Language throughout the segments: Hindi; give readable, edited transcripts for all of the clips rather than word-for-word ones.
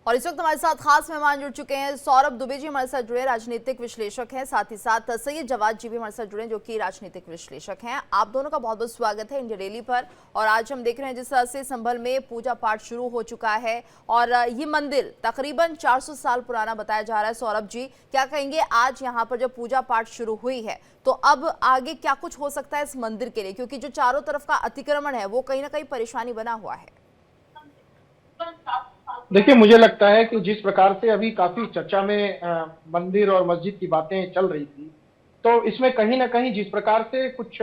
और इस वक्त हमारे साथ खास मेहमान जुड़ चुके हैं। सौरभ दुबे जी हमारे साथ जुड़े, राजनीतिक विश्लेषक हैं। साथ ही साथ सैयद जवाद जी भी हमारे साथ जुड़े, जो कि राजनीतिक विश्लेषक हैं। आप दोनों का बहुत बहुत स्वागत है इंडिया डेली पर। और आज हम देख रहे हैं जिस तरह से संभल में पूजा पाठ शुरू हो चुका है और ये मंदिर तकरीबन 400 साल पुराना बताया जा रहा है। सौरभ जी, क्या कहेंगे, आज यहाँ पर जब पूजा पाठ शुरू हुई है तो अब आगे क्या कुछ हो सकता है इस मंदिर के लिए, क्योंकि जो चारों तरफ का अतिक्रमण है वो कहीं ना कहीं परेशानी बना हुआ है। देखिए, मुझे लगता है कि जिस प्रकार से अभी काफी चर्चा में मंदिर और मस्जिद की बातें चल रही थी, तो इसमें कहीं ना कहीं जिस प्रकार से कुछ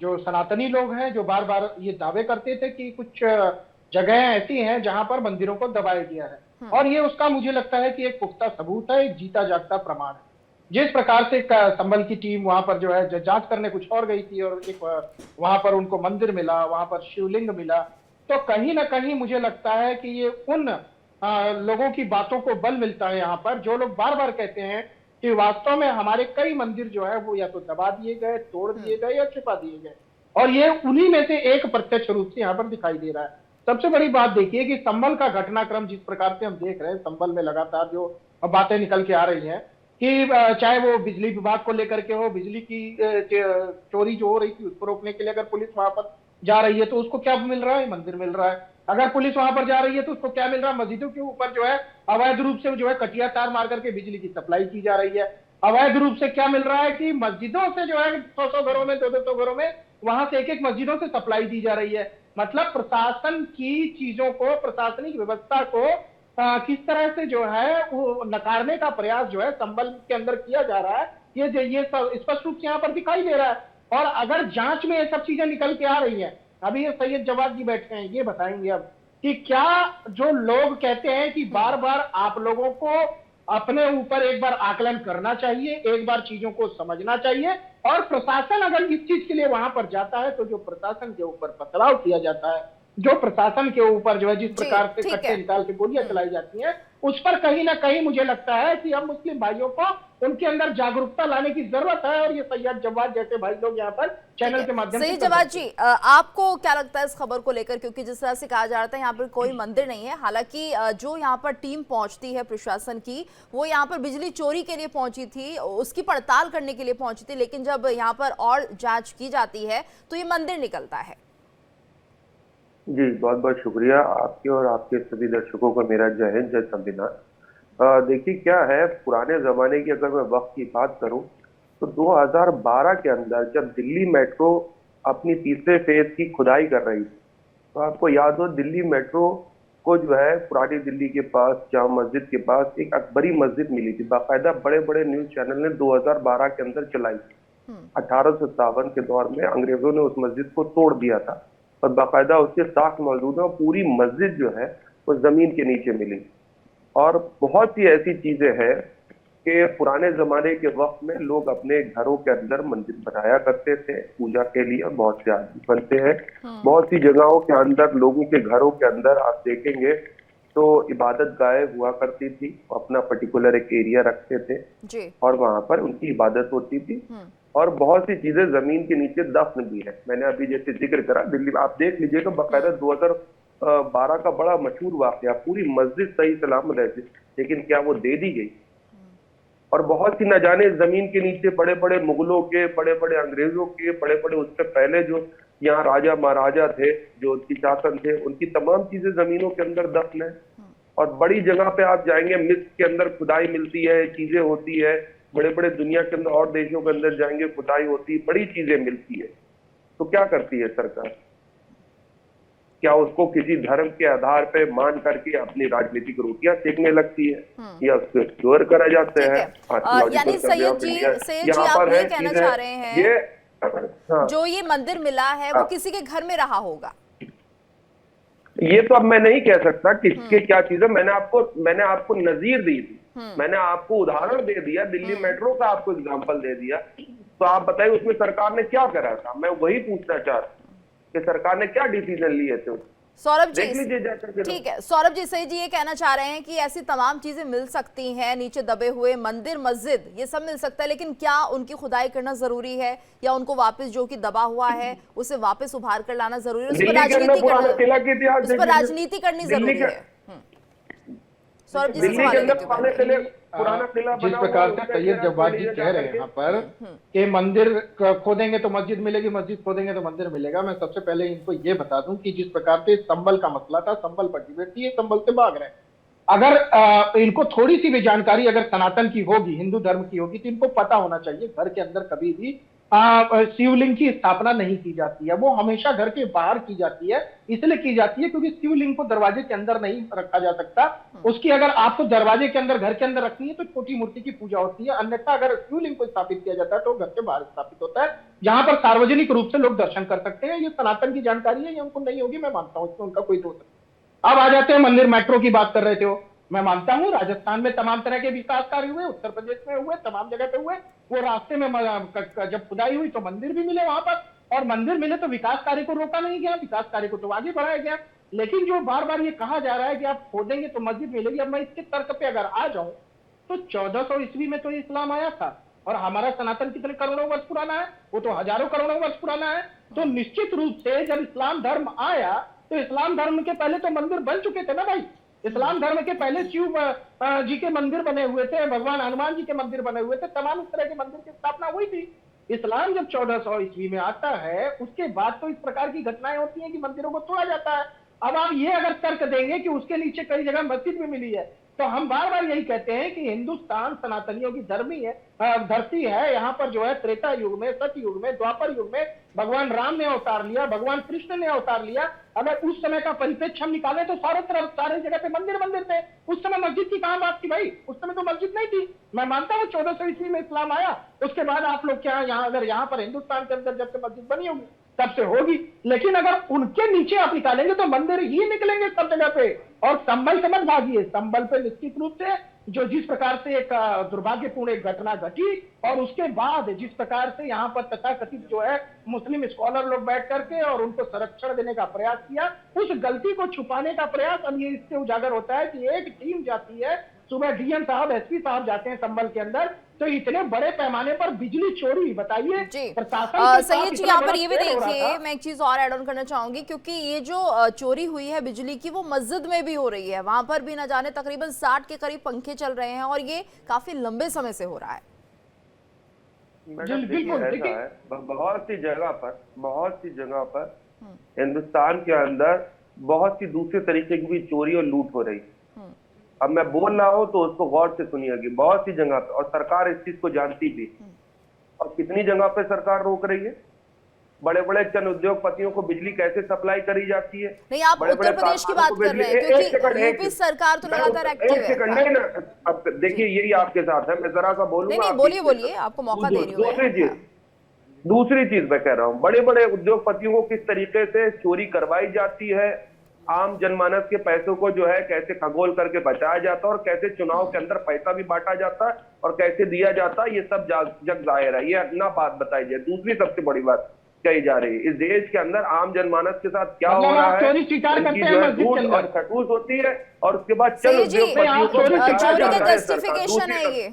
जो सनातनी लोग हैं, जो बार बार ये दावे करते थे कि कुछ जगहें ऐसी हैं जहां पर मंदिरों को दबाया गया है, और ये उसका मुझे लगता है कि एक पुख्ता सबूत है, एक जीता जागता प्रमाण है। जिस प्रकार से संभल की टीम वहां पर जो है जांच करने कुछ और गई थी, और एक वहां पर उनको मंदिर मिला, वहां पर शिवलिंग मिला, तो कहीं ना कहीं मुझे लगता है कि ये उन लोगों की बातों को बल मिलता है यहाँ पर, जो लोग बार बार कहते हैं कि वास्तव में हमारे कई मंदिर जो है वो या तो दबा दिए गए, तोड़ दिए गए या छिपा दिए गए, और ये उन्हीं में से एक प्रत्यक्ष रूप से यहाँ पर दिखाई दे रहा है। सबसे बड़ी बात देखिए कि संभल का घटनाक्रम जिस प्रकार से हम देख रहे हैं, संभल में लगातार जो बातें निकल के आ रही हैं कि चाहे वो बिजली विभाग को लेकर के हो, बिजली की चोरी जो हो रही थी उसको रोकने के लिए अगर पुलिस वहां पर जा रही है तो उसको क्या मिल रहा है, मंदिर मिल रहा है। अगर पुलिस वहां पर जा रही है तो उसको क्या मिल रहा है, मस्जिदों के ऊपर जो है अवैध रूप से जो है कटिया तार मार करके बिजली की सप्लाई की जा रही है। अवैध रूप से क्या मिल रहा है कि मस्जिदों से जो है 100-100 घरों में, 200-200 घरों में, वहां से एक-एक मस्जिदों से सप्लाई दी जा रही है। मतलब प्रशासन की चीजों को, प्रशासनिक व्यवस्था को किस तरह से जो है वो नकारने का प्रयास जो है संभल के अंदर किया जा रहा है, ये स्पष्ट रूप से यहाँ पर दिखाई दे रहा है। और अगर जांच में ये सब चीजें निकल के आ रही हैं, अभी ये सैयद जवाद जी बैठे हैं, ये बताएंगे अब कि क्या जो लोग कहते हैं कि बार बार आप लोगों को अपने ऊपर एक बार आकलन करना चाहिए, एक बार चीजों को समझना चाहिए, और प्रशासन अगर इस चीज के लिए वहां पर जाता है तो जो प्रशासन के ऊपर पथराव किया जाता है, जो प्रशासन के ऊपर जो है जिस प्रकार से कट्टे निकाल के गोलियां चलाई जाती हैं, उस पर कहीं ना कहीं मुझे लगता है कि हम मुस्लिम भाइयों को उनके अंदर जागरूकता लाने की जरूरत है, और ये सैयद जवाद जैसे भाई लोग यहाँ पर चैनल के माध्यम से। सैयद जवाद जी, आपको क्या लगता है इस खबर को लेकर, क्योंकि जिस तरह से कहा जा रहा था यहाँ पर कोई मंदिर नहीं है, हालांकि जो यहाँ पर टीम पहुंचती है प्रशासन की, वो यहाँ पर बिजली चोरी के लिए पहुंची थी, उसकी पड़ताल करने के लिए पहुंची थी, लेकिन जब यहाँ पर और जांच की जाती है तो ये मंदिर निकलता है। जी, बहुत बहुत शुक्रिया आपके और आपके सभी दर्शकों का मेरा जय हिंद, जय संविधान। देखिए क्या है, पुराने जमाने की अगर मैं वक्त की बात करूं तो 2012 के अंदर जब दिल्ली मेट्रो अपनी तीसरे फेज की खुदाई कर रही थी, तो आपको याद हो दिल्ली मेट्रो को जो है पुरानी दिल्ली के पास जामा मस्जिद के पास एक अकबरी मस्जिद मिली थी, बाकायदा बड़े बड़े न्यूज चैनल ने 2012 के अंदर चलाई थी। 1857 के दौर में अंग्रेजों ने उस मस्जिद को तोड़ दिया था और बाकायदा उसके साख मौजूद है, पूरी मस्जिद जो है वो जमीन के नीचे मिली। और बहुत सी ऐसी चीजें हैं कि पुराने जमाने के वक्त में लोग अपने घरों के अंदर मंदिर बनाया करते थे पूजा के लिए, बहुत से आदमी बनते हैं। बहुत सी जगहों के अंदर लोगों के घरों के अंदर आप देखेंगे तो इबादत गाहें हुआ करती थी, अपना पर्टिकुलर एक एरिया रखते थे जी। और वहां पर उनकी इबादत होती थी। और बहुत सी चीजें जमीन के नीचे दफन भी है। मैंने अभी जैसे जिक्र करा दिल्ली, आप देख लीजिएगा बाकायदा 2012 का बड़ा मशहूर वाकया, पूरी मस्जिद सही सलामत है, लेकिन क्या वो दे दी गई? और बहुत सी न जाने जमीन के नीचे बड़े बड़े मुगलों के, बड़े बड़े अंग्रेजों के, बड़े बड़े उससे पहले जो यहाँ राजा महाराजा थे, जो उनकी शासन थे, उनकी तमाम चीजें जमीनों के अंदर दफन है। और बड़ी जगह पे आप जाएंगे, मिस्र के अंदर खुदाई मिलती है, चीजें होती है, बड़े बड़े दुनिया के अंदर और देशों के अंदर जाएंगे खुदाई होती है, बड़ी चीजें मिलती है। तो क्या करती है सरकार? क्या उसको किसी धर्म के आधार पे मान करके अपनी राजनीतिक रोटियां सेकने लगती है, या उसको एक्सप्लोर करा जाता है? यानी सैयद जी आप ये कहना चाह रहे हैं जो ये मंदिर मिला है वो किसी के घर में रहा होगा? ये तो अब मैं नहीं कह सकता किसके क्या चीजें। मैंने आपको नजीर दी थी, मैंने आपको उदाहरण दे दिया, दिल्ली मेट्रो का आपको एग्जांपल दे दिया। तो आप बताइए उसमें सरकार ने क्या करा था? मैं वही पूछना चाहता हूँ कि सरकार ने क्या डिसीजन लिए थे। सौरभ जी, ठीक है सौरभ जी, सही जी ये कहना चाह रहे हैं कि ऐसी तमाम चीजें मिल सकती हैं, नीचे दबे हुए मंदिर, मस्जिद, ये सब मिल सकता है, लेकिन क्या उनकी खुदाई करना जरूरी है, या उनको वापस जो कि दबा हुआ है उसे वापस उभार कर लाना जरूरी है? उस पर राजनीति करनी जरूरी है? सौरभ जी से दिल्ली के सवाल अंदर लेते पुराने किले, पुराना किला जिस बना हुआ प्रकार है, से उसका सैयद इतिहास जवाद जी बोलिए कह जा रहे हैं करके। यहाँ पर कि मंदिर खोदेंगे तो मस्जिद मिलेगी, मस्जिद खोदेंगे तो मंदिर मिलेगा। मैं सबसे पहले इनको ये बता दूं कि जिस प्रकार से संबल का मसला था, संबल पर डिबेट थी, ये संबल से भाग रहे हैं। अगर इनको थोड़ी सी भी जानकारी अगर सनातन की होगी, हिंदू धर्म की होगी, तो इनको पता होना चाहिए घर के अंदर कभी भी शिवलिंग की स्थापना नहीं की जाती है। वो हमेशा घर के बाहर की जाती है। इसलिए की जाती है क्योंकि शिवलिंग को दरवाजे के अंदर नहीं रखा जा सकता। उसकी अगर आपको दरवाजे के अंदर, घर के अंदर रखनी है तो छोटी मूर्ति की पूजा होती है। अन्यथा अगर शिवलिंग को स्थापित किया जाता है तो घर के बाहर स्थापित होता है, जहां पर सार्वजनिक रूप से लोग दर्शन कर सकते हैं। ये सनातन की जानकारी है, ये उनको नहीं होगी, मैं मानता हूँ, इसमें उनका कोई दोष नहीं। अब आ जाते हैं मंदिर, मेट्रो की बात कर रहे थे वो। मैं मानता हूं राजस्थान में तमाम तरह के विकास कार्य हुए, उत्तर प्रदेश में हुए, तमाम जगह पे हुए। वो रास्ते में जब खुदाई हुई तो मंदिर भी मिले वहां पर, और मंदिर मिले तो विकास कार्य को रोका नहीं गया, विकास कार्य को तो आगे बढ़ाया गया। लेकिन जो बार बार ये कहा जा रहा है कि आप खोदेंगे तो मस्जिद मिलेगी, अब मैं इसके तर्क पे अगर आ जाऊं तो 1400 ईस्वी में तो इस्लाम आया था, और हमारा सनातन कितने करोड़ों वर्ष पुराना है, वो तो हजारों करोड़ों वर्ष पुराना है। तो निश्चित रूप से जब इस्लाम धर्म आया तो इस्लाम धर्म के पहले तो मंदिर बन चुके थे ना भाई। इस्लाम धर्म के पहले शिव जी के मंदिर बने हुए थे, भगवान हनुमान जी के मंदिर बने हुए थे, तमाम इस तरह के मंदिर की स्थापना हुई थी। इस्लाम जब 1400 ईस्वी में आता है, उसके बाद तो इस प्रकार की घटनाएं होती हैं कि मंदिरों को तोड़ा जाता है। अब आप ये अगर तर्क देंगे कि उसके नीचे कई जगह मस्जिद भी मिली है, तो हम बार बार यही कहते हैं कि हिंदुस्तान सनातनियों की धरती है। यहाँ पर जो है त्रेता युग में, सत्य युग में, द्वापर युग में भगवान राम ने अवतार लिया, भगवान कृष्ण ने अवतार लिया। अगर उस समय का परिप्रेक्ष्य हम निकालें तो सारे तरफ, सारे जगह पे मंदिर थे। उस समय मस्जिद की कहां बात थी भाई? उस समय तो मस्जिद नहीं थी। मैं मानता हूँ 1400 ईस्वी में इस्लाम आया, उसके बाद आप लोग क्या यहाँ, अगर यहाँ पर हिंदुस्तान के अंदर जब से मस्जिद बनी होगी तब से होगी। लेकिन अगर उनके नीचे आप निकालेंगे तो मंदिर ही निकलेंगे सब जगह पे। और संबल से मत भागिए, संबल पे निश्चित रूप से जो जिस प्रकार से एक दुर्भाग्यपूर्ण एक घटना घटी, और उसके बाद जिस प्रकार से यहाँ पर तथाकथित जो है मुस्लिम स्कॉलर लोग बैठ करके और उनको संरक्षण देने का प्रयास किया, उस गलती को छुपाने का प्रयास अब ये इससे उजागर होता है कि एक टीम जाती है, सुबह डीएम साहब, एसपी साहब जाते हैं संबल के अंदर, तो इतने बड़े पैमाने पर बिजली चोरी, बताइए प्रशासन सैयद जी यहाँ पर ये भी देखिए, मैं एक चीज और ऐड ऑन करना चाहूंगी, क्योंकि ये जो चोरी हुई है बिजली की, वो मस्जिद में भी हो रही है। वहां पर भी न जाने तकरीबन 60 के करीब पंखे चल रहे हैं, और ये काफी लंबे समय से हो रहा है। बहुत सी जगह पर हिंदुस्तान के अंदर बहुत सी दूसरे तरीके की भी चोरी और लूट हो रही है। अब मैं बोल रहा हूं तो उसको गौर से सुनिएगी। बहुत सी जगह पे, और सरकार इस चीज को जानती भी, और कितनी जगह पे सरकार रोक रही है। बड़े बड़े चंद उद्योगपतियों को बिजली कैसे सप्लाई करी जाती है। नहीं, आप उत्तर प्रदेश की बात कर रहे हैं, क्योंकि यूपी सरकार तो लगातार एक्टिव है। नहीं ना, अब देखिए यही आपके साथ है, मैं जरा सा बोलूंगा। नहीं, बोलिए, आपको मौका दे रही हूँ। दूसरी चीज मैं कह रहा हूँ, बड़े बड़े उद्योगपतियों को किस तरीके से चोरी करवाई जाती है, आम जनमानस के पैसों को जो है कैसे खगोल करके बचाया जाता है, और कैसे चुनाव के अंदर पैसा भी बांटा जाता है और कैसे दिया जाता है, ये सब जग जाहिर है। ये अपना बात बताई जाए। दूसरी सबसे बड़ी बात कही जा रही है, इस देश के अंदर आम जनमानस के साथ क्या हो रहा है, जो है झूठ और खटूस होती है, और उसके बाद चोरी का जस्टिफिकेशन है ये।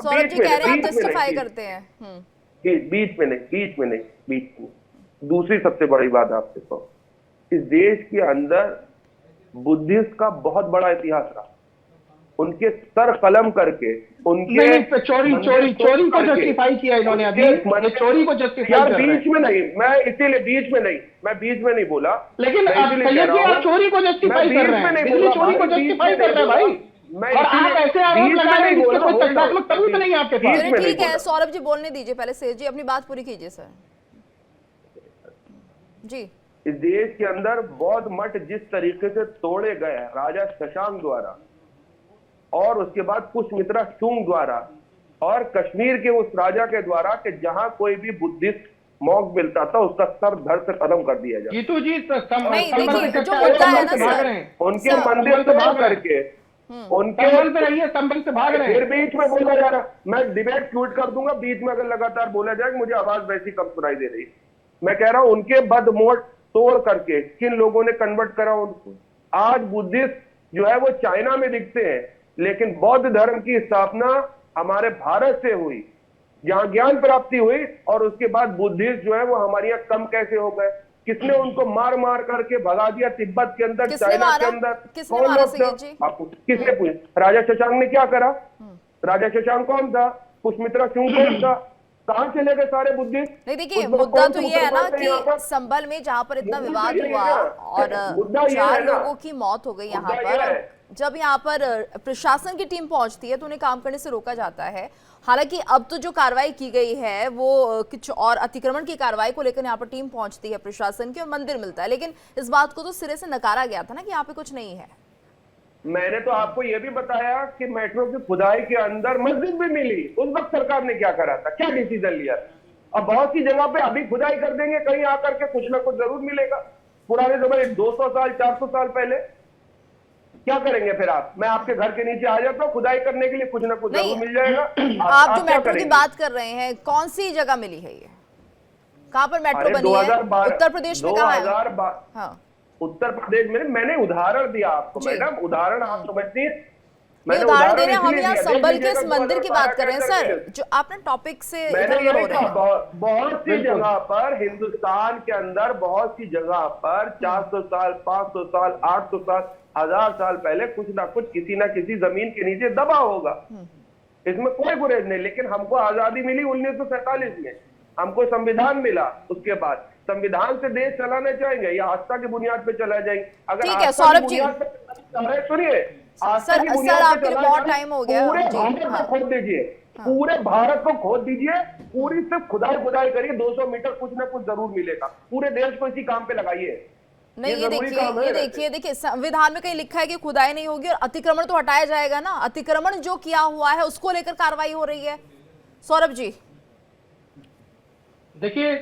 सौरभ जी कह रहे हैं आप जस्टिफाई करते हैं। बीच में नहीं। दूसरी सबसे बड़ी बात आपसे कहूं, इस देश के अंदर बुद्धिस्ट का बहुत बड़ा इतिहास रहा। उनके सर कलम करके उनके चोरी को जस्टिफाई किया इन्होंने अभी, चोरी को जस्टिफाई यार बीच में नहीं, मैं इसीलिए बीच में नहीं बोला। लेकिन चोरी को जस्टिफाई कर रहे हैं, चोरी को जस्टिफाई कर रहे हैं भाई। और आप ऐसे आरोप लगा रहे हैं जिसके कोई तथ्यात्मक सबूत नहीं है आपके पास। ठीक है, सौरभ जी बोलने दीजिए, पहले सैयद जी अपनी बात पूरी कीजिए। सर जी, इस देश के अंदर बौद्ध मठ जिस तरीके से तोड़े गए राजा शशांक द्वारा, और उसके बाद पुष्यमित्रा शुंग द्वारा, और कश्मीर के उस राजा के द्वारा, कि जहां कोई भी बुद्धिस्ट मॉन्क मिलता था उसका सर धड़ से खत्म कर दिया जाता। जीतू जी उनके मंदिर से भाग करके, उनके संबल से भाग रहे हैं। फिर बीच में बोला जा रहा, मैं डिबेट ट्वीट कर दूंगा बीच में अगर लगातार बोला जाए, मुझे आवाज वैसी कम सुनाई दे रही। मैं कह रहा हूं उनके बद मोड़ तोड़ करके किन लोगों ने कन्वर्ट करा उनको। आज बुद्धिस्ट जो है वो चाइना में दिखते हैं, लेकिन बौद्ध धर्म की स्थापना हमारे भारत से हुई, जहां ज्ञान प्राप्ति हुई, और उसके बाद बुद्धिस्ट जो है वो हमारे यहाँ कम कैसे हो गए। किसने उनको मार मार करके भगा दिया तिब्बत के अंदर, किसने चाइना के मारा? अंदर? किसने कौन मारा लोग थे? सैयद जी? आपको किसने पूछा? राजा शशांक ने क्या करा? राजा शशांक कौन था? पुष्मित्रा सिंह कौन था? कहां चले गए सारे बुद्धिस्ट? नहीं देखिए, उसमें मुद्दा कौन तो से ये है ना मुसलमान थे यहाँ पर? कि संभल में जहां पर इतना मुद्दा विवाद ये है हुआ ना, और मुद्दा ये 4 है ना, लोगों की मौत हो गई यहाँ मुद्दा ये पर, है। जब यहाँ पर प्रशासन की टीम पहुंचती है तो उन्हें काम करने से रोका जाता है। हालांकि अब तो जो कार्रवाई की गई है वो कुछ और अतिक्रमण की कार्रवाई को लेकर यहाँ पर टीम पहुंचती है प्रशासन की और मंदिर मिलता है, लेकिन इस बात को तो सिरे से नकारा गया था ना कि यहाँ पे कुछ नहीं है। मैंने तो आपको यह भी बताया कि मेट्रो की खुदाई के अंदर मस्जिद भी मिली। उस वक्त सरकार ने क्या करा था, क्या डिसीजन लिया था? अब बहुत सी जगह पे अभी खुदाई कर देंगे, कहीं आकर के कुछ ना कुछ जरूर मिलेगा। पुराने जमाने 200 साल 400 साल पहले क्या करेंगे फिर आप? मैं आपके घर के नीचे आ जाता हूँ खुदाई करने के लिए, कुछ ना कुछ नहीं, जरूर मिल जाएगा। आप जो क्या मेट्रो की करेंगे? बात कर रहे हैं, कौन सी जगह मिली है ये? कहाँ पर मेट्रो अरे बनी है? 2012 उत्तर प्रदेश में कहाँ है? 2012 हाँ, उत्तर प्रदेश में। मैंने उदाहरण दिया आपको जी। मैडम, उदाहरण आप समझती हैं? ये मैंने उदाहरण दे रहे हैं, हम इसलिए यहाँ दिया, देख संभल के लीजिएगा इस मंदिर की बात कर रहे हैं 2012 सर, जो आपने टॉपिक से मैंने इधर ये उधर हो नहीं रहे कहा, हैं। बहुत सी जगह पर हिंदुस्तान के अंदर बहुत सी जगह पर 400 साल 500 साल 800 साल 1000 साल पहले कुछ ना कुछ किसी ना किसी जमीन के नीचे दबा होगा। इसमें कोई गुरेज नहीं। लेकिन हमको आजादी मिली 1947 में, हमको संविधान मिला। उसके बाद संविधान से देश चलाना चाहेंगे या आस्था की बुनियाद पे चला जाएंगे? अगर ठीक है, आस्था की सौरभ जी। बुनियाद पे चलाना चाह रहे, सुनिए, आस्था सर, की सर, बुनियाद पे आपके लिए चलाना बहुत चाह रहे, टाइम हो गया। पूरे जी, भारत हाँ। को खोद दीजिए, पूरे भारत को खोद दीजिए, पूरी सिर्फ खुदाई करिए, 200 मीटर कुछ ना कुछ जरूर मिलेगा। पूरे देश को इसी काम पे लगाइए। नहीं, ये जरूरी देखिए, काम है ये वैसे। देखिए संविधान में कहीं लिखा है कि खुदाई नहीं होगी और अतिक्रमण तो हटाया जाएगा ना। अतिक्रमण जो किया हुआ है उसको लेकर कार्रवाई हो रही है। सौरभ जी, देखिए,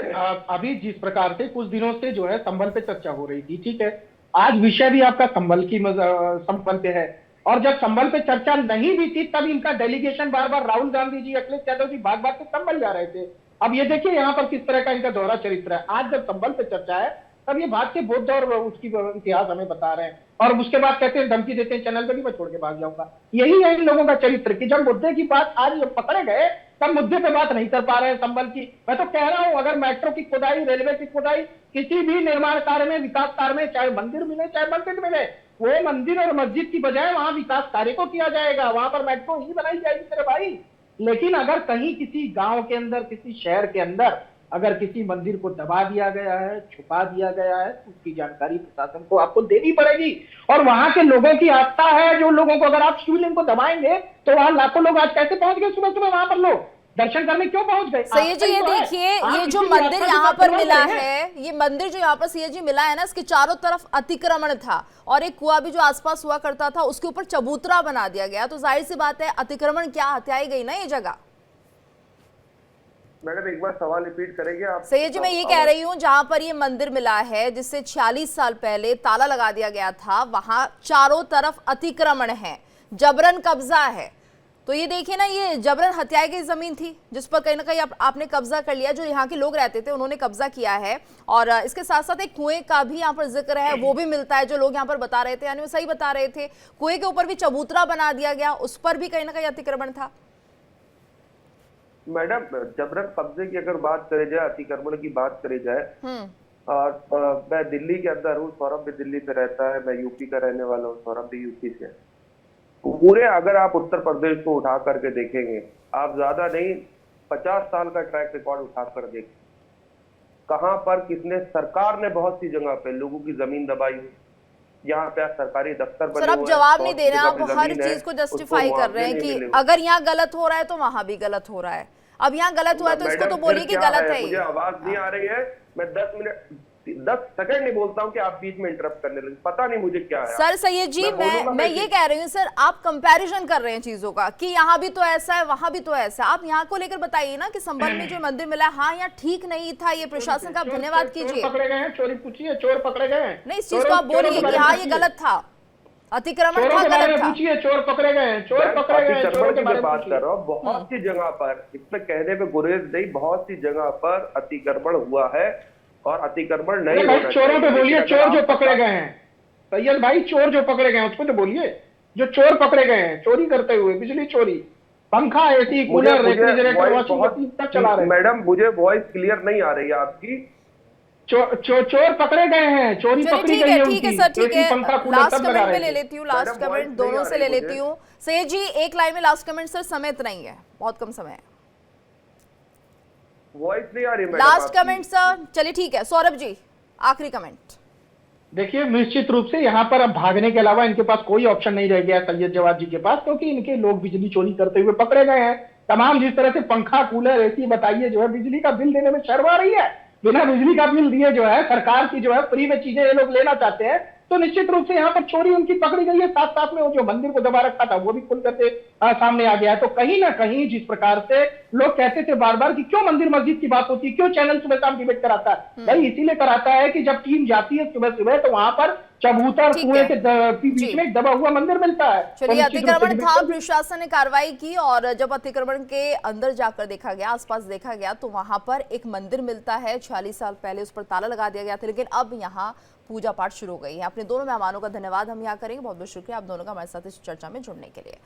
अभी जिस प्रकार से कुछ दिनों से जो है संभल पे चर्चा हो रही थी, ठीक है, आज विषय भी आपका संभल की संभल पे है। और जब संभल पे चर्चा नहीं भी थी तब इनका डेलीगेशन बार बार राहुल गांधी जी, अखिलेश यादव जी बार बार से संभल जा रहे थे। अब ये देखिए यहाँ पर किस तरह का इनका दोहरा चरित्र है। आज जब संभल पे चर्चा है तब ये भाग के बौद्ध और उसकी इतिहास हमें बता रहे हैं, और उसके बाद कहते हैं, धमकी देते हैं चैनल पे भी मैं छोड़ के भाग जाऊंगा। यही है इन लोगों का चरित्र कि जब मुद्दे की बात आज पकड़े गए तब मुद्दे पे बात नहीं कर पा रहे हैं संभल की। मैं तो कह रहा हूं, अगर मेट्रो की खुदाई, रेलवे की खुदाई, किसी भी निर्माण कार्य में, विकास कार्य में, चाहे मंदिर मिले चाहे मस्जिद मिले, वो मंदिर और मस्जिद की बजाय वहां विकास कार्य को किया जाएगा, वहां पर मेट्रो ही बनाई जाएगी मेरे भाई। लेकिन अगर कहीं किसी गांव के अंदर, किसी शहर के अंदर अगर किसी मंदिर को दबा दिया गया है, छुपा दिया गया है, तो उसकी जानकारी प्रशासन को आपको देनी पड़ेगी। और वहां के लोगों की आस्था है, जो लोगों को, अगर आप शिवलिंग को दबाएंगे तो वहां लाखों लोग आज कैसे पहुंच गए सुबह सुबह वहां पर लोग दर्शन करने क्यों पहुंच गए? सैयद जी, ये देखिए, ये जो मंदिर यहाँ पर मिला है, ये मंदिर जो यहाँ पर सैयद जी मिला है ना, इसके चारों तरफ अतिक्रमण था और एक कुआं भी जो आसपास हुआ करता था उसके ऊपर चबूतरा बना दिया गया। तो जाहिर सी बात है अतिक्रमण क्या हत्याई गई ना ये जगह। मैडम एक बार सवाल रिपीट करेंगे आप? सैयद जी, मैं ये कह रही हूँ, जहां पर ये मंदिर मिला है जिससे 46 साल पहले ताला लगा दिया गया था, वहां चारों तरफ अतिक्रमण है, जबरन कब्जा है। तो ये देखिए ना, ये जबरन हत्याई गई जमीन थी जिस पर कहीं ना कहीं आपने कब्जा कर लिया। जो यहाँ के लोग रहते थे उन्होंने कब्जा किया है। और इसके साथ साथ एक कुएं का भी यहाँ पर जिक्र है, वो भी मिलता है, जो लोग यहाँ पर बता रहे थे, यानी वो सही बता रहे थे। कुएं के ऊपर भी चबूतरा बना दिया गया, उस पर भी कहीं ना कहीं अतिक्रमण था। मैडम, जबरन कब्जे की अगर बात करी जाए, अतिक्रमण की बात करी जाए, और मैं दिल्ली के अंदर हूँ, सौरभ भी दिल्ली पे रहता है, मैं यूपी का रहने वाला हूँ, सौरभ भी यूपी से है। पूरे अगर आप उत्तर प्रदेश को उठा करके देखेंगे, आप ज्यादा नहीं 50 साल का ट्रैक रिकॉर्ड उठा कर देखें, कहां पर किसने, सरकार ने बहुत सी जगह पे लोगों की जमीन दबाई हुई। यहाँ पे सरकारी दफ्तर बने सर, आप हुए जवाब हैं, नहीं दे रहे हैं, आप जगह हर जमीन है, चीज को जस्टिफाई उसको कर रहे हैं मुआवजे नहीं कि मिले। अगर यहाँ गलत हो रहा है तो वहां भी गलत हो रहा है। अब यहाँ गलत हुआ है तो इसको तो मैडम, बोलिए फिर कि क्या गलत है मुझे ये। आवाज नहीं आ रही है, मैं 10 सेकंड नहीं बोलता हूँ कि आप बीच में इंटरप्ट करने लगे, पता नहीं मुझे क्या है। सर सैयद जी, मैं ये कह रही हूँ सर, आप कंपैरिजन कर रहे हैं चीजों का कि यहाँ भी तो ऐसा है, वहां भी तो ऐसा है। आप यहाँ को लेकर बताइए ना कि संभल में जो मंदिर मिला, हाँ यहाँ ठीक नहीं था, ये प्रशासन का आप धन्यवाद कीजिए। पकड़े गए हैं, चोरी पूछिए, चोर पकड़े गए हैं। नहीं, इस चीज को आप बोलिए कि हाँ ये गलत था, अतिक्रमण था, गलत था। पूछिए, चोर पकड़े गए हैं, चोर पकड़े गए हैं, चोरों के बारे में बात कर रहा हूँ। बहुत सी जगह पर, इसमें कहने पे गुरेज नहीं, बहुत सी जगह पर अतिक्रमण हुआ है और अतिक्रमण नहीं होना चाहिए। चोरों पे बोलिए, चोर जो पकड़े गए हैं सैयद भाई, चोर जो पकड़े गए हैं उसको तो बोलिए, जो चोर पकड़े गए हैं चोरी करते हुए, बिजली चोरी, पंखा, AC, cooler, refrigerator, washing machine सब चला रहे हैं। मैडम, मुझे वॉइस क्लियर नहीं आ रही है आपकी। चोर पकड़े गए हैं, चोरी चलिए पकड़ी ठीक गई है, है ठीक है उनकी। सर, ठीक एसी, पंखा, है। कूलर लास्ट सब लगा कमेंट में रहे ले थे। लेती हूँ, लास्ट मैडम, कमेंट voice नहीं दोनों आ से रही ले मुझे। लेती हूँ। सैयद जी एक लाइन में लास्ट कमेंट सर, समय इतना ही है, बहुत कम समय है। वॉइस नहीं आ रही मैडम लास्ट आपकी। कमेंट सर, चलिए ठीक है। सौरभ जी आखिरी कमेंट। देखिए निश्चित रूप से यहाँ पर अब भागने के अलावा इनके पास कोई ऑप्शन नहीं रह गया सैयद जवाद जी के पास, क्योंकि इनके लोग बिजली चोरी करते हुए पकड़े गए हैं। तमाम जिस तरह से पंखा, कूलर, एसी बताइए जो है बिजली का बिल देने में शर्म आ रही है। बिना बिजली का बिल दिए जो है सरकार की जो है फ्री में चीजें ये लोग लेना चाहते हैं। तो निश्चित रूप से यहाँ पर चोरी उनकी पकड़ी गई है। साथ साथ में वो जो मंदिर को दबा रखा था वो भी खुल करके सामने आ गया है। तो कहीं ना कहीं जिस प्रकार से लोग कहते थे बार बार कि क्यों मंदिर मस्जिद की बात होती है, क्यों चैनल सुबह शाम डिबेट कराता है, भाई इसीलिए कराता है कि जब टीम जाती है सुबह सुबह तो वहां पर चबूतर ठीक कुएं है। के बीच जी। में एक दबा हुआ मंदिर मिलता है। तो चलिए निश्चित रूप से अतिक्रमण था, डिबेट प्रशासन ने कार्रवाई की और जब अतिक्रमण के अंदर जाकर देखा गया, आसपास देखा गया तो वहां पर एक मंदिर मिलता है। 46 साल पहले उस पर ताला लगा दिया गया था, लेकिन अब यहाँ पूजा पाठ शुरू हो गई है। अपने दोनों मेहमानों का धन्यवाद हम यहाँ करेंगे। बहुत बहुत शुक्रिया आप दोनों का हमारे साथ इस चर्चा में जुड़ने के लिए।